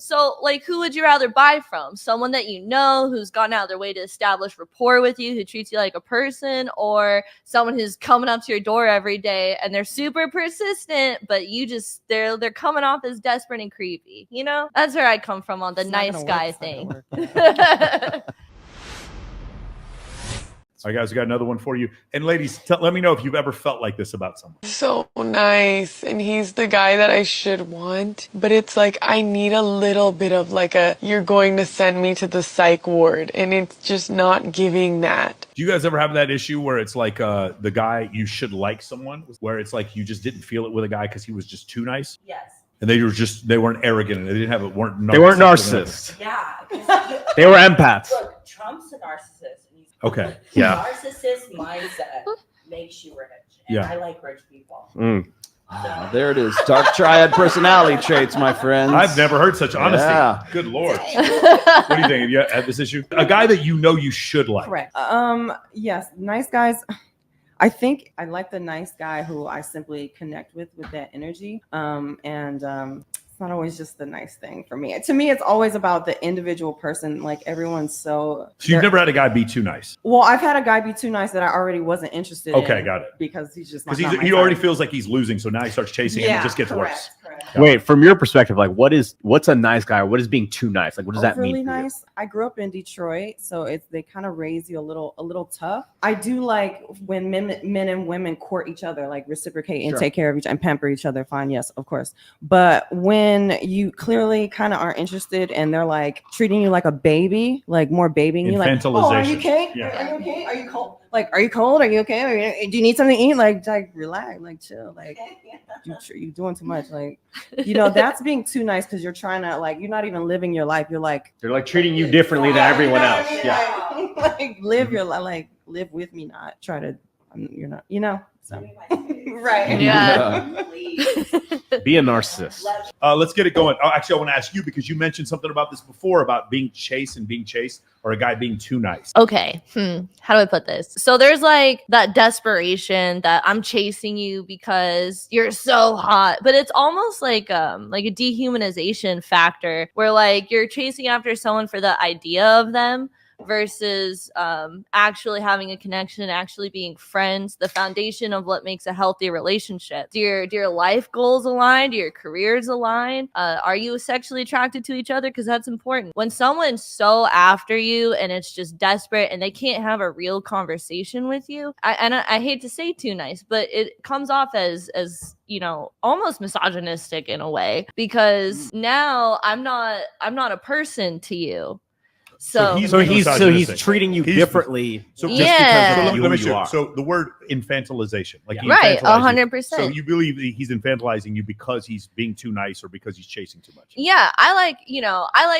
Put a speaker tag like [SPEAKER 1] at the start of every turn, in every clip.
[SPEAKER 1] So, like, who would you rather buy from? Someone that you know, who's gone out of their way to establish rapport with you, who treats you like a person, or someone who's coming up to your door every day and they're super persistent, but they're coming off as desperate and creepy. You know, that's where I come from on the nice guy thing.
[SPEAKER 2] All right, guys, we got another one for you. And ladies, let me know if you've ever felt like this about someone.
[SPEAKER 3] So nice, and he's the guy that I should want, but it's like I need a little bit of like you're going to send me to the psych ward, and it's just not giving that.
[SPEAKER 2] Do you guys ever have that issue where it's like the guy you should like someone, where it's like you just didn't feel it with a guy because he was just too nice?
[SPEAKER 1] Yes.
[SPEAKER 2] And they weren't arrogant, and they weren't
[SPEAKER 4] narcissists.
[SPEAKER 5] Yeah.
[SPEAKER 4] They were empaths.
[SPEAKER 5] Look, Trump's a narcissist.
[SPEAKER 2] Okay.
[SPEAKER 4] Yeah.
[SPEAKER 5] Narcissist mindset makes you rich. And
[SPEAKER 2] Yeah.
[SPEAKER 5] I like rich people.
[SPEAKER 6] There it is. Dark triad personality traits, my friends.
[SPEAKER 2] I've never heard such honesty.
[SPEAKER 6] Yeah.
[SPEAKER 2] Good Lord. What do you think? Have you had this issue? A guy that you know you should like.
[SPEAKER 7] Correct. Yes, nice guys. I think I like the nice guy who I simply connect with that energy. It's not always just the nice thing for me. To me, it's always about the individual person. Like everyone's
[SPEAKER 2] So you've never had a guy be too nice?
[SPEAKER 7] Well, I've had a guy be too nice that I already wasn't interested in.
[SPEAKER 2] Okay, got it.
[SPEAKER 7] Because he's just
[SPEAKER 2] because he already feels like he's losing, so now he starts chasing him and it just gets worse.
[SPEAKER 7] Correct.
[SPEAKER 4] Wait, from your perspective, like what's a nice guy? What is being too nice? Like what does that mean?
[SPEAKER 7] Really nice. I grew up in Detroit, so they kind of raise you a little tough. I do like when men and women court each other, like reciprocate and take care of each and pamper each other. Fine, yes, of course. But when you clearly kind of aren't interested and they're like treating you like a baby, like more babying you, like, oh, are you okay?
[SPEAKER 2] Yeah.
[SPEAKER 7] Are you okay? Are you cold? Like, are you cold? Are you okay? Do you need something to eat? Like relax, like chill. Like, you doing too much. Like, that's being too nice because you're trying to, like, you're not even living your life. You're like,
[SPEAKER 4] they're like treating you differently than everyone else. Yeah.
[SPEAKER 7] Like live your life, like live with me, not try to. You're not, So. Right.
[SPEAKER 1] Yeah.
[SPEAKER 4] Be a narcissist.
[SPEAKER 2] Let's get it going. Oh, actually, I want to ask you because you mentioned something about this before about being chased, or a guy being too nice.
[SPEAKER 1] Okay. How do I put this? So there's like that desperation that I'm chasing you because you're so hot, but it's almost like a dehumanization factor where like you're chasing after someone for the idea of them versus actually having a connection, actually being friends, the foundation of what makes a healthy relationship. Do your life goals align? Do your careers align? Are you sexually attracted to each other? Because that's important. When someone's so after you and it's just desperate and they can't have a real conversation with you, I hate to say too nice, but it comes off as almost misogynistic in a way, because now I'm not a person to you. So
[SPEAKER 4] he's treating you differently.
[SPEAKER 2] So
[SPEAKER 1] yeah.
[SPEAKER 2] Let me show. So the word infantilization, like
[SPEAKER 1] right, 100%.
[SPEAKER 2] So you believe that he's infantilizing you because he's being too nice or because he's chasing too much?
[SPEAKER 1] Yeah, I like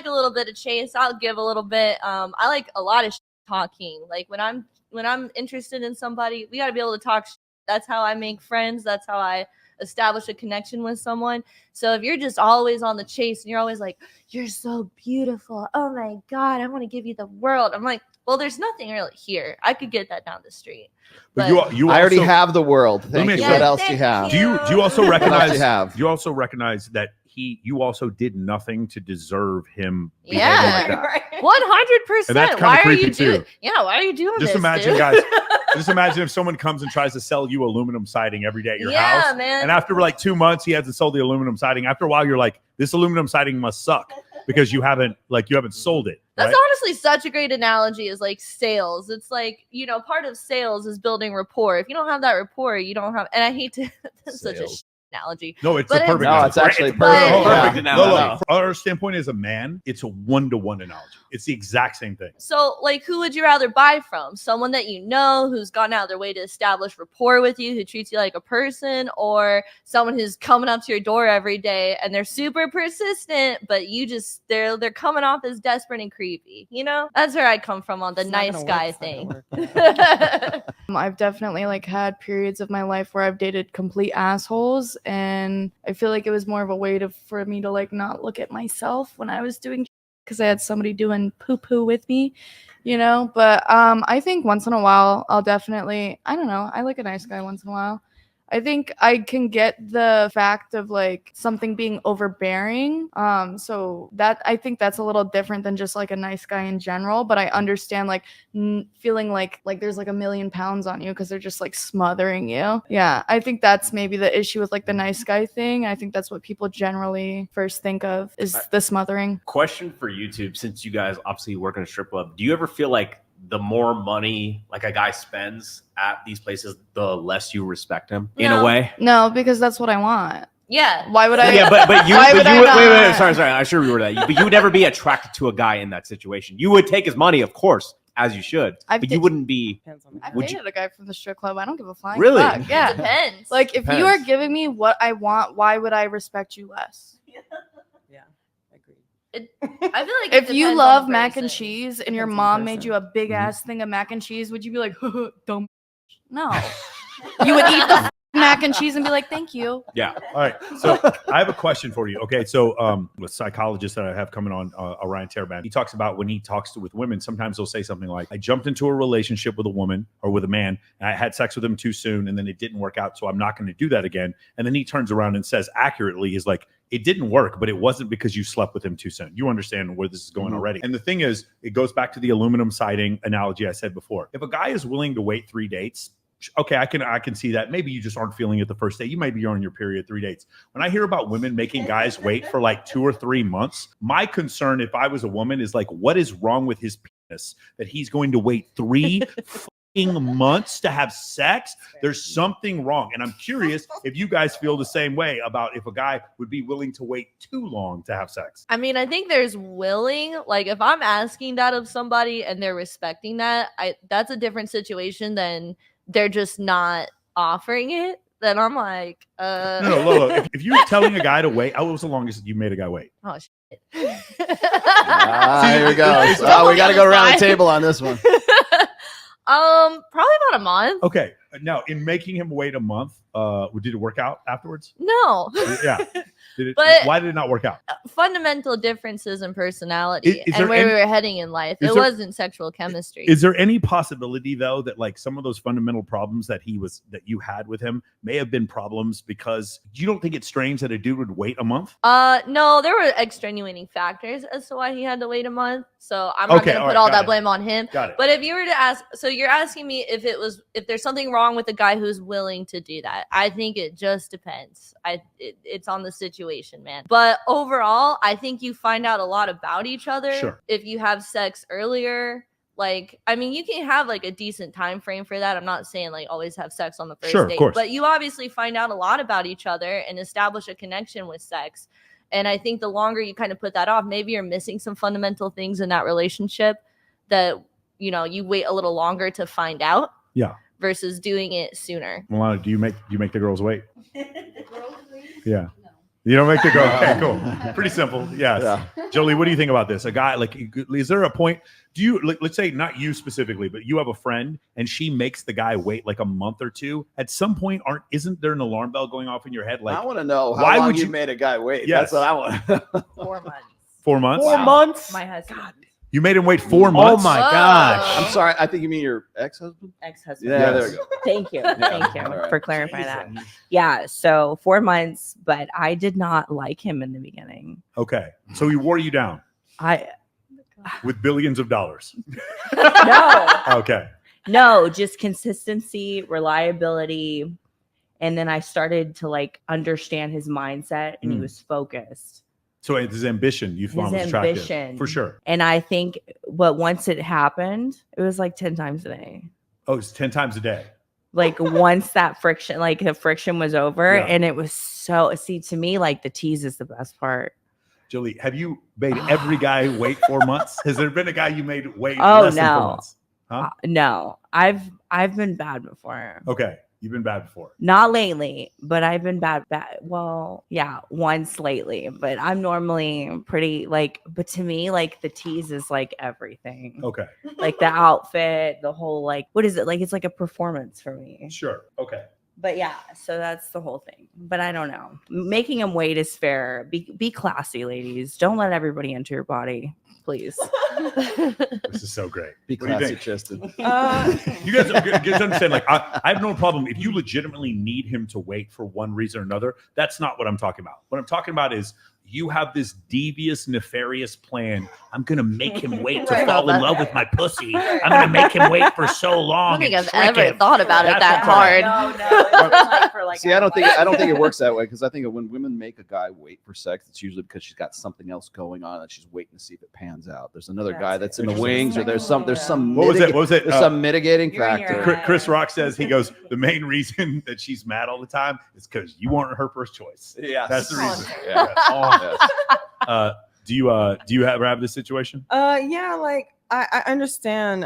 [SPEAKER 1] a little bit of chase. I'll give a little bit. I like a lot of talking. Like when I'm interested in somebody, we got to be able to talk. That's how I make friends. That's how I establish a connection with someone. So if you're just always on the chase and you're always like, you're so beautiful, oh my god, I want to give you the world, I'm like, well, there's nothing really here. I could get that down the street.
[SPEAKER 6] But you I already have the world. Thank you. What else do you have?
[SPEAKER 2] Do you also recognize?
[SPEAKER 6] Do
[SPEAKER 2] you also recognize that you also did nothing to deserve him?
[SPEAKER 1] Yeah,
[SPEAKER 2] like
[SPEAKER 1] 100%. Why are you doing? Yeah, why are you doing this?
[SPEAKER 2] Just imagine, guys. Just imagine if someone comes and tries to sell you aluminum siding every day at your house.
[SPEAKER 1] Man.
[SPEAKER 2] And after like 2 months, he hasn't sold the aluminum siding. After a while, you're like, this aluminum siding must suck because you haven't sold it.
[SPEAKER 1] That's
[SPEAKER 2] right?
[SPEAKER 1] honestly such a great analogy, is like sales. It's like, part of sales is building rapport. If you don't have that rapport, you don't have, and I hate to, that's such a analogy.
[SPEAKER 2] No, it's a perfect
[SPEAKER 6] analogy. No, it's actually perfect analogy.
[SPEAKER 2] From our standpoint as a man, it's a one-to-one analogy. It's the exact same thing.
[SPEAKER 1] So, like, who would you rather buy from? Someone that you know, who's gone out of their way to establish rapport with you, who treats you like a person, or someone who's coming up to your door every day and they're super persistent, but they're coming off as desperate and creepy. That's where I come from on the nice guy thing.
[SPEAKER 8] I've definitely had periods of my life where I've dated complete assholes, and I feel like it was more of a way for me to not look at myself when I was doing, because I had somebody doing poo-poo with me, but I think once in a while I'll definitely, I don't know, I like a nice guy once in a while. I think I can get the fact of like something being overbearing. So that I think that's a little different than just like a nice guy in general. But I understand like feeling like there's like 1,000,000 pounds on you because they're just like smothering you. Yeah, I think that's maybe the issue with like the nice guy thing. I think that's what people generally first think of is the smothering.
[SPEAKER 4] Question for YouTube, since you guys obviously work in a strip club, do you ever feel like the more money like a guy spends at these places, the less you respect him in a way?
[SPEAKER 8] No, because that's what I want.
[SPEAKER 1] Yeah.
[SPEAKER 8] Why would I?
[SPEAKER 4] Yeah, but you,
[SPEAKER 8] why would I not?
[SPEAKER 4] wait, sorry. I'm sure we were that. But you would never be attracted to a guy in that situation. You would take his money, of course, as you should. But you wouldn't be.
[SPEAKER 8] I've dated a guy from the strip club. I don't give a flying
[SPEAKER 4] Really?
[SPEAKER 8] fuck. Yeah.
[SPEAKER 1] It depends.
[SPEAKER 8] Like if you are giving me what I want, why would I respect you less?
[SPEAKER 1] I feel like
[SPEAKER 8] If you love mac and
[SPEAKER 1] person.
[SPEAKER 8] cheese and your mom made you a big ass thing of mac and cheese, would you be like, dumb? No. You would eat the mac and cheese and be like, thank you.
[SPEAKER 2] Yeah. All right. So I have a question for you. Okay. So with psychologists that I have coming on, Ryan Teraband, he talks about when he talks with women, sometimes they'll say something like, I jumped into a relationship with a woman or with a man and I had sex with him too soon and then it didn't work out. So I'm not going to do that again. And then he turns around and says accurately, is like, it didn't work, but it wasn't because you slept with him too soon. You understand where this is going already. And the thing is, it goes back to the aluminum siding analogy I said before. If a guy is willing to wait 3 dates, okay, I can see that. Maybe you just aren't feeling it the first day. You might be on your period 3 dates. When I hear about women making guys wait for like 2 or 3 months, my concern if I was a woman is like, what is wrong with his penis that he's going to wait 3 months to have sex? There's something wrong. And I'm curious if you guys feel the same way about if a guy would be willing to wait too long to have sex.
[SPEAKER 1] I mean, I think there's willing, like if I'm asking that of somebody and they're respecting that, that's a different situation than they're just not offering it. Then I'm like,
[SPEAKER 2] No, look, if you're telling a guy to wait, what was the longest you made a guy wait?
[SPEAKER 1] Oh shit.
[SPEAKER 6] Here we go. We got to go around the table on this one.
[SPEAKER 1] Probably about a month.
[SPEAKER 2] Okay. Now, in making him wait a month, did it work out afterwards?
[SPEAKER 1] No.
[SPEAKER 2] Yeah.
[SPEAKER 1] But
[SPEAKER 2] why did it not work out?
[SPEAKER 1] Fundamental differences in personality
[SPEAKER 2] Is
[SPEAKER 1] and
[SPEAKER 2] there
[SPEAKER 1] where we
[SPEAKER 2] any-
[SPEAKER 1] were heading in life. It
[SPEAKER 2] there-
[SPEAKER 1] wasn't sexual chemistry.
[SPEAKER 2] Is there any possibility though that like some of those fundamental problems that you had with him may have been problems because you don't think it's strange that a dude would wait a month?
[SPEAKER 1] No, there were extenuating factors as to why he had to wait a month. So I'm not
[SPEAKER 2] Okay,
[SPEAKER 1] gonna
[SPEAKER 2] all
[SPEAKER 1] put
[SPEAKER 2] right,
[SPEAKER 1] all
[SPEAKER 2] got
[SPEAKER 1] that
[SPEAKER 2] it.
[SPEAKER 1] blame on him.
[SPEAKER 2] Got it.
[SPEAKER 1] But if you were to ask, so you're asking me if there's something wrong with a guy who's willing to do that. I think it just depends. It's on the situation, man. But overall, I think you find out a lot about each other
[SPEAKER 2] Sure.
[SPEAKER 1] if you have sex earlier. Like, I mean, you can have like a decent time frame for that. I'm not saying like always have sex on the first
[SPEAKER 2] Sure, of
[SPEAKER 1] date,
[SPEAKER 2] course.
[SPEAKER 1] but you obviously find out a lot about each other and establish a connection with sex. And I think the longer you kind of put that off, maybe you're missing some fundamental things in that relationship that, you know, you wait a little longer to find out.
[SPEAKER 2] Yeah.
[SPEAKER 1] Versus doing it sooner.
[SPEAKER 2] Milana, do you make the girls wait? Yeah. You don't make the girl. Okay, cool. Pretty simple. Yes.
[SPEAKER 6] Yeah.
[SPEAKER 2] Jolie, what do you think about this? A guy like, is there a point? Do you let's say not you specifically, but you have a friend and she makes the guy wait like a month or two? At some point, isn't there an alarm bell going off in your head? Like,
[SPEAKER 6] I want to know how
[SPEAKER 2] why
[SPEAKER 6] long
[SPEAKER 2] would
[SPEAKER 6] you
[SPEAKER 2] you-
[SPEAKER 6] made a guy wait.
[SPEAKER 2] Yes.
[SPEAKER 6] That's what I want.
[SPEAKER 5] 4 months.
[SPEAKER 2] 4 months?
[SPEAKER 4] 4 months?
[SPEAKER 5] My husband,
[SPEAKER 2] You made him wait 4 months.
[SPEAKER 4] Oh my
[SPEAKER 1] Whoa.
[SPEAKER 4] gosh.
[SPEAKER 6] I'm sorry. I think you mean your ex-husband?
[SPEAKER 5] ex-husband.
[SPEAKER 6] Yeah, there we go.
[SPEAKER 5] Thank you. Thank you
[SPEAKER 6] All right.
[SPEAKER 5] for clarifying that. Yeah, so 4 months, but I did not like him in the beginning.
[SPEAKER 2] Okay, so he wore you down
[SPEAKER 5] I
[SPEAKER 2] with billions of dollars.
[SPEAKER 5] no,
[SPEAKER 2] Okay,
[SPEAKER 5] no, just consistency, reliability, and then I started to like understand his mindset, and he
[SPEAKER 2] Mm.
[SPEAKER 5] was focused.
[SPEAKER 2] so it's his ambition you found was
[SPEAKER 5] His
[SPEAKER 2] attractive
[SPEAKER 5] ambition.
[SPEAKER 2] for sure.
[SPEAKER 5] And I think, but once it happened, it was like 10 times a day.
[SPEAKER 2] Oh, it's 10 times a day.
[SPEAKER 5] Like once that friction, like the friction was over,
[SPEAKER 2] Yeah.
[SPEAKER 5] and it was so. See, to me, like the tease is the best part.
[SPEAKER 2] Jolie, have you made every guy wait 4 months? Has there been a guy you made wait
[SPEAKER 5] Oh,
[SPEAKER 2] less than 4
[SPEAKER 5] no.
[SPEAKER 2] months? Huh?
[SPEAKER 5] No, I've been bad before.
[SPEAKER 2] Okay, you've been bad before.
[SPEAKER 5] Not lately, but I've been bad. Well, yeah, once lately, but I'm normally pretty like, but to me, like the tease is like everything.
[SPEAKER 2] Okay,
[SPEAKER 5] Like the outfit, the whole, like, what is it? Like, it's like a performance for me.
[SPEAKER 2] sure. Okay.
[SPEAKER 5] But yeah, so that's the whole thing. But I don't know. Making him wait is fair. Be classy, ladies. Don't let everybody into your body, please.
[SPEAKER 2] This is so great.
[SPEAKER 6] Be
[SPEAKER 2] What do you
[SPEAKER 6] classy,
[SPEAKER 2] think?
[SPEAKER 6] Tristan.
[SPEAKER 2] You guys understand, like, I have no problem if you legitimately need him to wait for one reason or another. That's not what I'm talking about. What I'm talking about is you have this devious, nefarious plan. I'm going to make him wait to fall in love with my pussy. I'm going to make him wait for so long.
[SPEAKER 1] I don't think
[SPEAKER 2] and
[SPEAKER 1] I've
[SPEAKER 2] trick
[SPEAKER 1] ever
[SPEAKER 2] him.
[SPEAKER 1] thought about it
[SPEAKER 2] That's
[SPEAKER 1] that
[SPEAKER 2] what I'm
[SPEAKER 1] hard.
[SPEAKER 5] No, it's like for like
[SPEAKER 6] See, I don't think it works that way, because I think when women make a guy wait for sex, it's usually because she's got something else going on and she's waiting to see if it pans out. There's another guy that's in the wings, or there's some
[SPEAKER 2] What was it? What was it?
[SPEAKER 6] There's some mitigating
[SPEAKER 5] You're in your
[SPEAKER 6] factor.
[SPEAKER 5] head.
[SPEAKER 2] Chris Rock says, he goes, the main reason that she's mad all the time is because you weren't her first choice.
[SPEAKER 6] Yeah,
[SPEAKER 2] That's the reason.
[SPEAKER 6] Yeah.
[SPEAKER 2] Yes. Do you ever have this situation?
[SPEAKER 7] Yeah, like I understand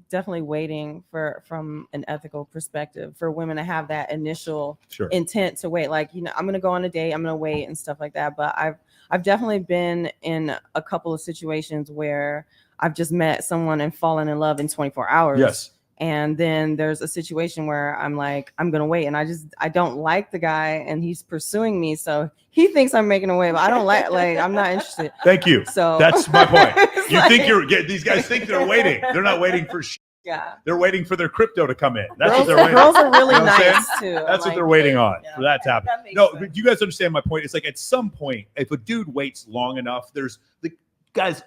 [SPEAKER 7] definitely waiting from an ethical perspective for women to have that initial
[SPEAKER 2] Sure.
[SPEAKER 7] intent to wait. Like, I'm gonna go on a date, I'm gonna wait and stuff like that. But I've definitely been in a couple of situations where I've just met someone and fallen in love in 24 hours.
[SPEAKER 2] Yes.
[SPEAKER 7] And then there's a situation where I'm like, I'm gonna wait, and I don't like the guy, and he's pursuing me, so he thinks I'm making a wave. I don't like I'm not interested.
[SPEAKER 2] Thank you.
[SPEAKER 7] So
[SPEAKER 2] That's my point.
[SPEAKER 7] It's
[SPEAKER 2] You
[SPEAKER 7] like-
[SPEAKER 2] think these guys think they're waiting. They're not waiting for shit.
[SPEAKER 7] Yeah,
[SPEAKER 2] They're waiting for their crypto to come in. That's
[SPEAKER 7] girls,
[SPEAKER 2] what they're waiting.
[SPEAKER 7] girls are really
[SPEAKER 2] You know what I'm
[SPEAKER 7] nice too.
[SPEAKER 2] That's what
[SPEAKER 7] Like,
[SPEAKER 2] they're waiting on
[SPEAKER 7] yeah,
[SPEAKER 2] for that to happen.
[SPEAKER 7] that makes
[SPEAKER 2] No,
[SPEAKER 7] sense.
[SPEAKER 2] but you guys understand my point. It's like at some point, if a dude waits long enough, there's the guys.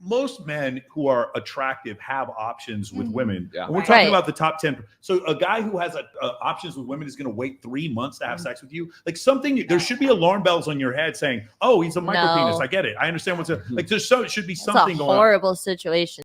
[SPEAKER 2] Most men who are attractive have options with women.
[SPEAKER 6] Yeah.
[SPEAKER 2] And we're talking
[SPEAKER 1] Right.
[SPEAKER 2] about the top 10. So a guy who has options with women is going to wait 3 months to have sex with you. Like something, there should be alarm bells on your head saying, "Oh, he's a micro penis."
[SPEAKER 1] No.
[SPEAKER 2] I get it. I understand what's like. There's it should be
[SPEAKER 1] It's
[SPEAKER 2] something
[SPEAKER 1] a
[SPEAKER 2] going on.
[SPEAKER 1] horrible situation.